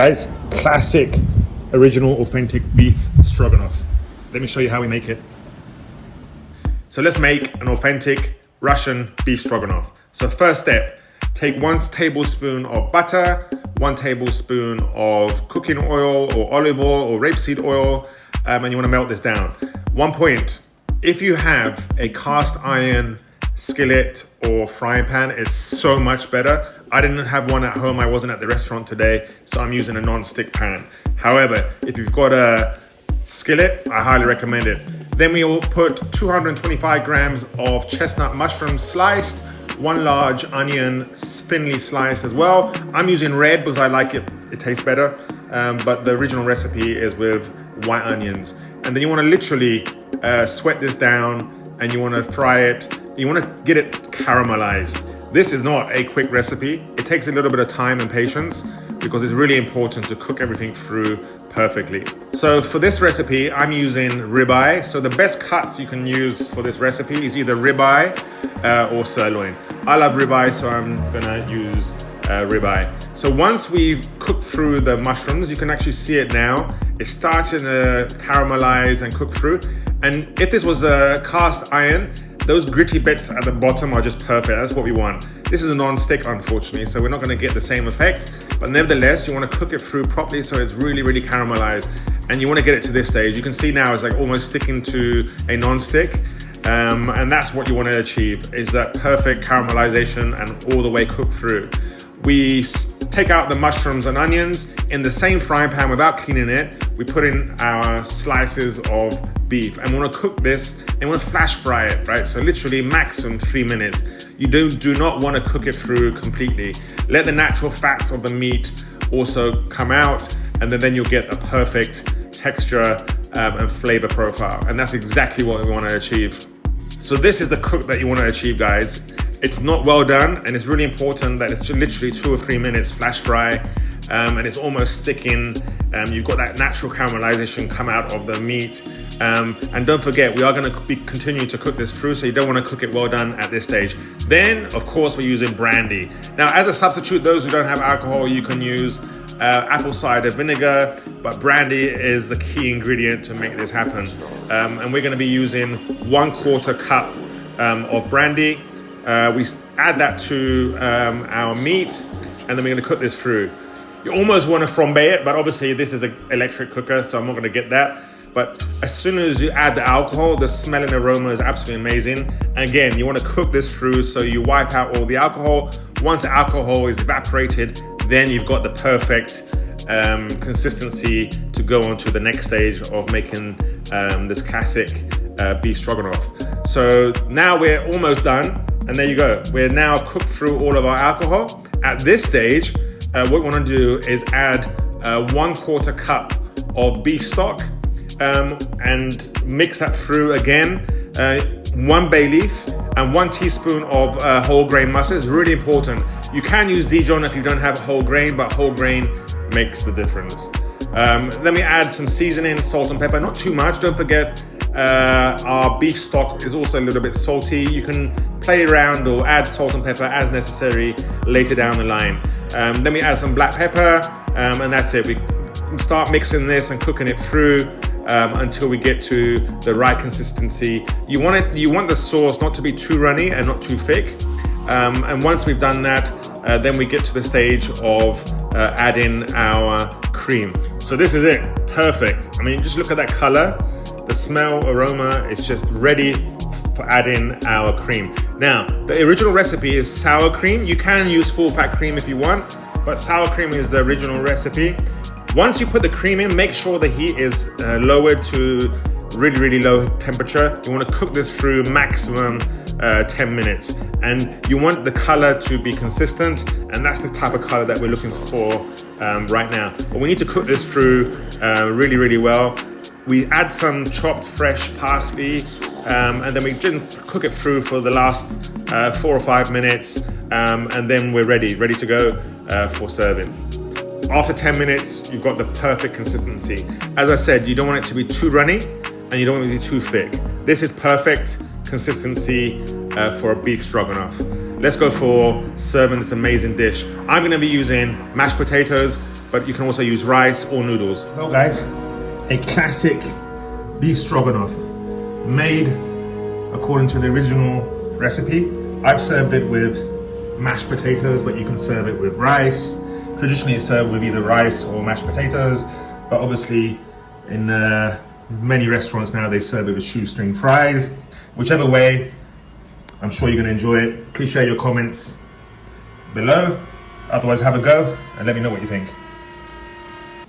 Guys, classic, original, authentic beef stroganoff. Let me show you how we make it. So let's make an authentic Russian beef stroganoff. So first step, take 1 tablespoon of butter, 1 tablespoon of cooking oil or olive oil or rapeseed oil, and you want to melt this down. 1 point, if you have a cast iron skillet or frying pan, it's so much better. I didn't have one at home. I wasn't at the restaurant today, so I'm using a non-stick pan. However, if you've got a skillet, I highly recommend it. Then we will put 225 grams of chestnut mushrooms sliced, 1 large onion thinly sliced as well. I'm using red because I like it, it tastes better, but the original recipe is with white onions. And then you want to literally sweat this down, and you want to fry it. You want to get it caramelized. This is not a quick recipe. It takes a little bit of time and patience because it's really important to cook everything through perfectly. So for this recipe, I'm using ribeye. So the best cuts you can use for this recipe is either ribeye or sirloin. I love ribeye, so I'm gonna use ribeye. So once we've cooked through the mushrooms, you can actually see it now. It's starting to caramelize and cook through. And if this was a cast iron, those gritty bits at the bottom are just perfect. That's what we want. This is a non-stick, unfortunately, so we're not gonna get the same effect, but nevertheless, you wanna cook it through properly so it's really, really caramelized, and you wanna get it to this stage. You can see now it's like almost sticking to a non-stick, and that's what you wanna achieve, is that perfect caramelization and all the way cooked through. We take out the mushrooms and onions in the same frying pan without cleaning it. We put in our slices of beef, and we want to cook this and we want to flash fry it, right? So literally maximum 3 minutes. You do not want to cook it through completely. Let the natural fats of the meat also come out, and then you'll get a perfect texture and flavor profile. And that's exactly what we want to achieve. So this is the cook that you want to achieve, guys. It's not well done, and it's really important that it's literally 2 or 3 minutes flash fry, and it's almost sticking. You've got that natural caramelization come out of the meat. And don't forget, we are going to be continuing to cook this through, so you don't want to cook it well done at this stage. Then, of course, we're using brandy. Now, as a substitute, those who don't have alcohol, you can use apple cider vinegar, but brandy is the key ingredient to make this happen. And we're going to be using 1/4 cup of brandy. We add that to our meat, and then we're going to cook this through. You almost want to flambe it, but obviously this is an electric cooker, so I'm not going to get that. But as soon as you add the alcohol, the smell and aroma is absolutely amazing. And again, you want to cook this through so you wipe out all the alcohol. Once the alcohol is evaporated, then you've got the perfect consistency to go on to the next stage of making this classic beef stroganoff. So now we're almost done. And there you go. We're now cooked through all of our alcohol. At this stage, what we want to do is add 1/4 cup of beef stock and mix that through again. 1 bay leaf and 1 teaspoon of whole grain mustard is really important. You can use Dijon if you don't have whole grain, but whole grain makes the difference. Then we add some seasoning, salt and pepper, not too much. Don't forget, our beef stock is also a little bit salty. You can play around or add salt and pepper as necessary later down the line. Then we add some black pepper, and that's it. We start mixing this and cooking it through until we get to the right consistency. You want the sauce not to be too runny and not too thick. And once we've done that, then we get to the stage of adding our cream. So this is it, perfect. I mean, just look at that color. The smell, aroma is just ready for adding our cream. Now, the original recipe is sour cream. You can use full fat cream if you want, but sour cream is the original recipe. Once you put the cream in, make sure the heat is lowered to really, really low temperature. You want to cook this through maximum 10 minutes. And you want the color to be consistent, and that's the type of color that we're looking for right now. But we need to cook this through really, really well. We add some chopped fresh parsley, and then we didn't cook it through for the last 4 or 5 minutes, and then we're ready to go for serving. After 10 minutes, you've got the perfect consistency. As I said, you don't want it to be too runny, and you don't want it to be too thick. This is perfect consistency for a beef stroganoff. Let's go for serving this amazing dish. I'm gonna be using mashed potatoes. but you can also use rice or noodles. Well guys, a classic beef stroganoff made according to the original recipe. I've served it with mashed potatoes, but you can serve it with rice. Traditionally it's served with either rice or mashed potatoes, but obviously in many restaurants now they serve it with shoestring fries. Whichever way, I'm sure you're gonna enjoy it. Please share your comments below. Otherwise, have a go and let me know what you think.